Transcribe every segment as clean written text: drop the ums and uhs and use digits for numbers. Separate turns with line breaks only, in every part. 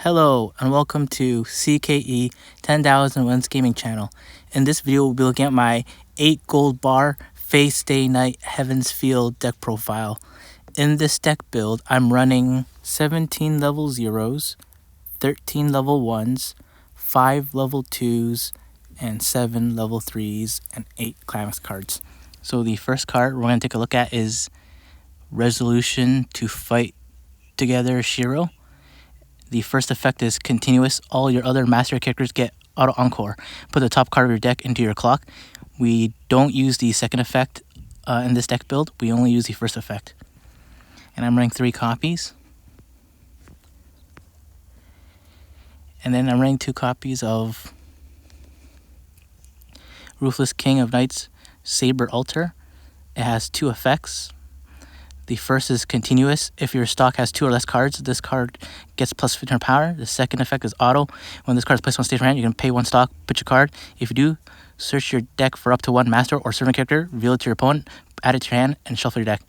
Hello and welcome to CKE 10,001's gaming channel. In this video we'll be looking at my 8 gold bar Face Day Night Heaven's Field deck profile. In this deck build I'm running 17 level 0s, 13 level 1s, 5 level 2s, and 7 level 3s, and 8 climax cards. So the first card we're going to take a look at is Resolution to Fight Together Shiro. The first effect is continuous. All your other master characters get auto encore. Put the top card of your deck into your clock. We don't use the second effect in this deck build. We only use the first effect. And I'm running 3 copies. And then I'm running 2 copies of Ruthless King of Knights Saber Altar. It has 2 effects. The first is continuous. If your stock has 2 or less cards, this card gets plus 15 power. The second effect is auto. When this card is placed on stage for hand, you can pay 1 stock, put your card. If you do, search your deck for up to 1 master or servant character, reveal it to your opponent, add it to your hand, and shuffle your deck.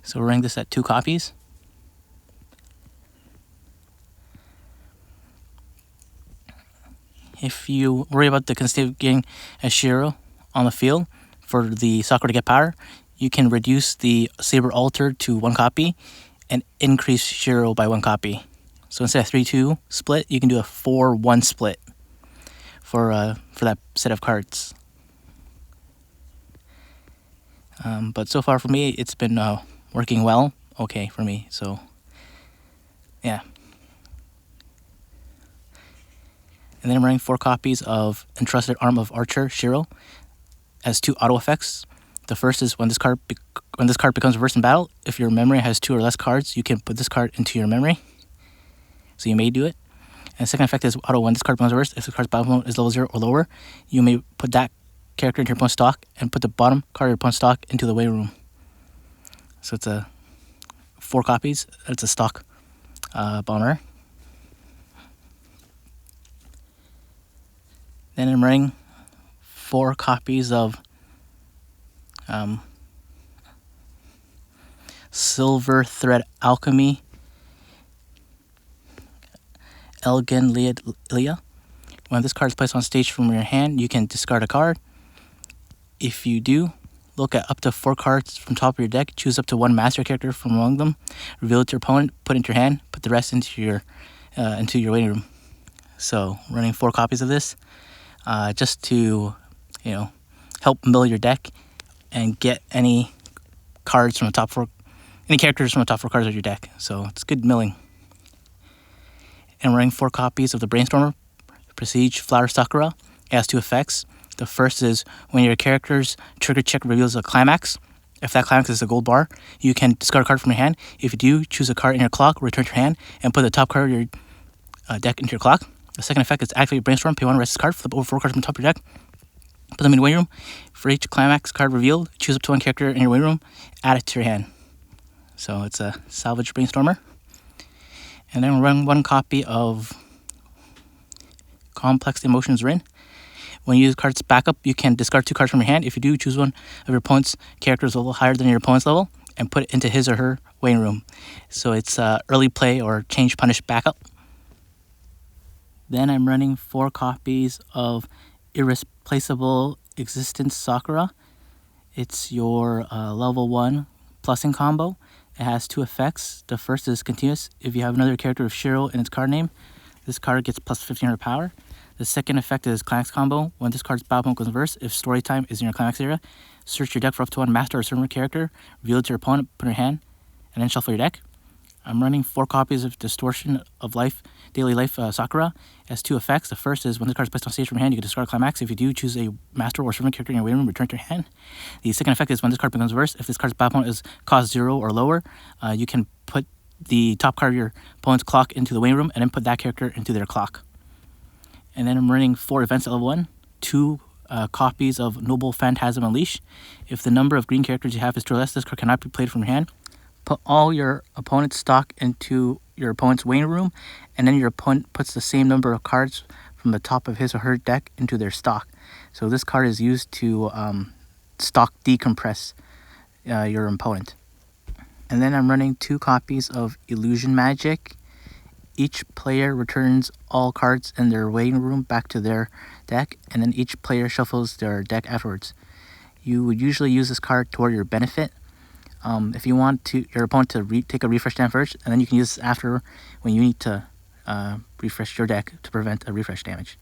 So we're running this at 2 copies. If you worry about the consistency of getting a Shiro on the field for the Sakura to get power, you can reduce the Saber Altar to 1 copy and increase Shiro by 1 copy. So instead of 3-2 split, you can do a 4-1 split for that set of cards. But so far for me, it's been working well. Okay for me. So yeah. And then I'm running 4 copies of Entrusted Arm of Archer Shiro as 2 auto effects. The first is when this card becomes reversed in battle, if your memory has 2 or less cards, you can put this card into your memory. So you may do it. And the second effect is auto when this card becomes reversed. If the card's battle mode is level 0 or lower, you may put that character into your opponent's stock and put the bottom card of your opponent's stock into the waiting room. So it's a 4 copies. It's a stock bomber. Then I'm running 4 copies of Silver Thread Alchemy Elgin Leah. When this card is placed on stage from your hand, you can discard a card. If you do, look at up to 4 cards from top of your deck, choose up to 1 master character from among them, reveal it to your opponent, put it into your hand, put the rest into your waiting room. So running 4 copies of this just to help mill your deck and get any cards from the top 4, any characters from the top 4 cards of your deck. So it's good milling. And running 4 copies of the Brainstormer Prestige Flower Sakura. It has 2 effects. The first is when your character's trigger check reveals a climax. If that climax is a gold bar, you can discard a card from your hand. If you do, choose a card in your clock, return to your hand, and put the top card of your deck into your clock. The second effect is activate Brainstorm, pay 1 rest card, flip over 4 cards from the top of your deck, put them in the waiting room. For each climax card revealed, choose up to 1 character in your waiting room, add it to your hand. So it's a salvage Brainstormer. And then run 1 copy of Complex Emotions Rin. When you use cards backup, you can discard 2 cards from your hand. If you do, choose one of your opponent's characters a little higher than your opponent's level and put it into his or her waiting room. So it's early play or change punish backup. Then I'm running 4 copies of Irreplaceable Existence Sakura. It's your level 1 plussing combo. It has 2 effects. The first is continuous. If you have another character of Shiro in its card name, this card gets plus 1500 power. The second effect is climax combo. When this card's battle mode goes reverse, if story time is in your climax area, search your deck for up to 1 master or servant character, reveal it to your opponent, put it in your hand, and then shuffle your deck. I'm running 4 copies of Distortion of Life, Daily Life Sakura. It has 2 effects. The first is when this card is placed on stage from your hand, you can discard a climax. If you do, choose a master or servant character in your waiting room, return to your hand. The second effect is when this card becomes reversed, if this card's battle mode is cost 0 or lower, you can put the top card of your opponent's clock into the waiting room and then put that character into their clock. And then I'm running 4 events at level 1, 2 copies of Noble Phantasm Unleash. If the number of green characters you have is 2 or less, this card cannot be played from your hand. Put all your opponent's stock into your opponent's waiting room, and then your opponent puts the same number of cards from the top of his or her deck into their stock. So this card is used to stock decompress your opponent. And then I'm running 2 copies of Illusion Magic each player returns all cards in their waiting room back to their deck, and then each player shuffles their deck afterwards. You would usually use this card toward your benefit. If you want your opponent to take a refresh damage first, and then you can use this after when you need to refresh your deck to prevent a refresh damage.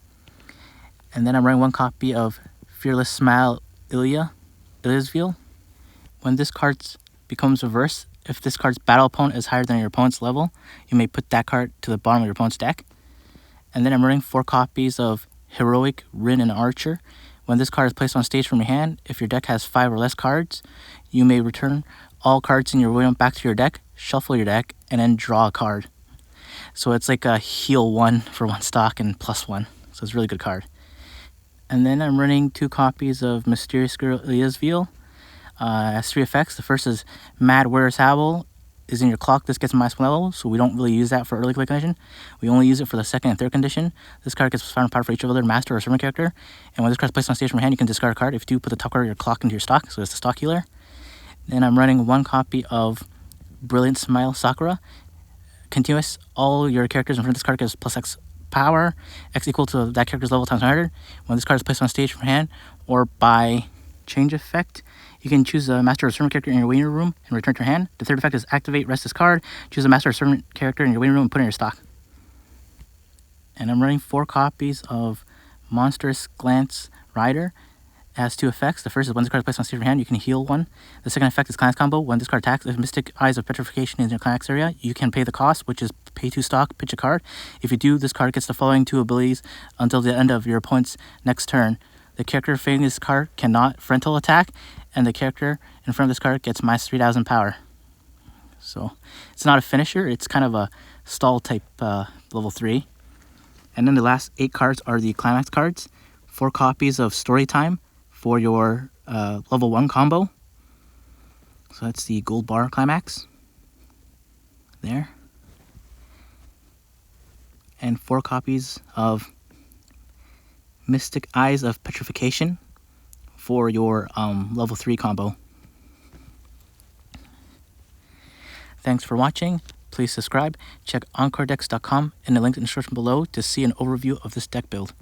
And then I'm running one copy of Fearless Smile Ilya's Veil. When this card becomes reversed, if this card's battle opponent is higher than your opponent's level, you may put that card to the bottom of your opponent's deck. And then I'm running 4 copies of Heroic Rin and Archer. When this card is placed on stage from your hand, if your deck has 5 or less cards, you may return all cards in your wheel back to your deck, shuffle your deck, and then draw a card. So it's like a heal 1 for 1 stock and +1. So it's a really good card. And then I'm running 2 copies of Mysterious Girl Ilya's Veil. It has 3 effects. The first is Mad Wearer's Howl is in your clock. This gets -1 level, so we don't really use that for early play condition. We only use it for the second and third condition. This card gets final power for each other master or servant character. And when this card is placed on stage from your hand, you can discard a card. If you do, put the top card of your clock into your stock, so it's the stock healer. Then I'm running 1 copy of Brilliant Smile Sakura. Continuous. All your characters in front of this card gets +X power, X equal to that character's level times 100. When this card is placed on stage from your hand, or by change effect, you can choose a master or servant character in your waiting room and return to your hand. The third effect is activate rest this card. Choose a master or servant character in your waiting room and put it in your stock. And I'm running 4 copies of Monstrous Glance Rider. It has 2 effects. The first is when this card is placed on stage from your hand, you can heal 1. The second effect is Climax Combo. When this card attacks, if Mystic Eyes of Petrification is in your climax area, you can pay the cost, which is pay 2 stock, pitch a card. If you do, this card gets the following 2 abilities until the end of your opponent's next turn. The character facing this card cannot frontal attack, and the character in front of this card gets -3000 power. So it's not a finisher, it's kind of a stall type level 3. And then the last 8 cards are the climax cards. 4 copies of Storytime for your level 1 combo. So that's the gold bar climax. There. And 4 copies of Mystic Eyes of Petrification for your level 3 combo. Thanks for watching. Please subscribe. Check EncoreDecks.com in the link in the description below to see an overview of this deck build.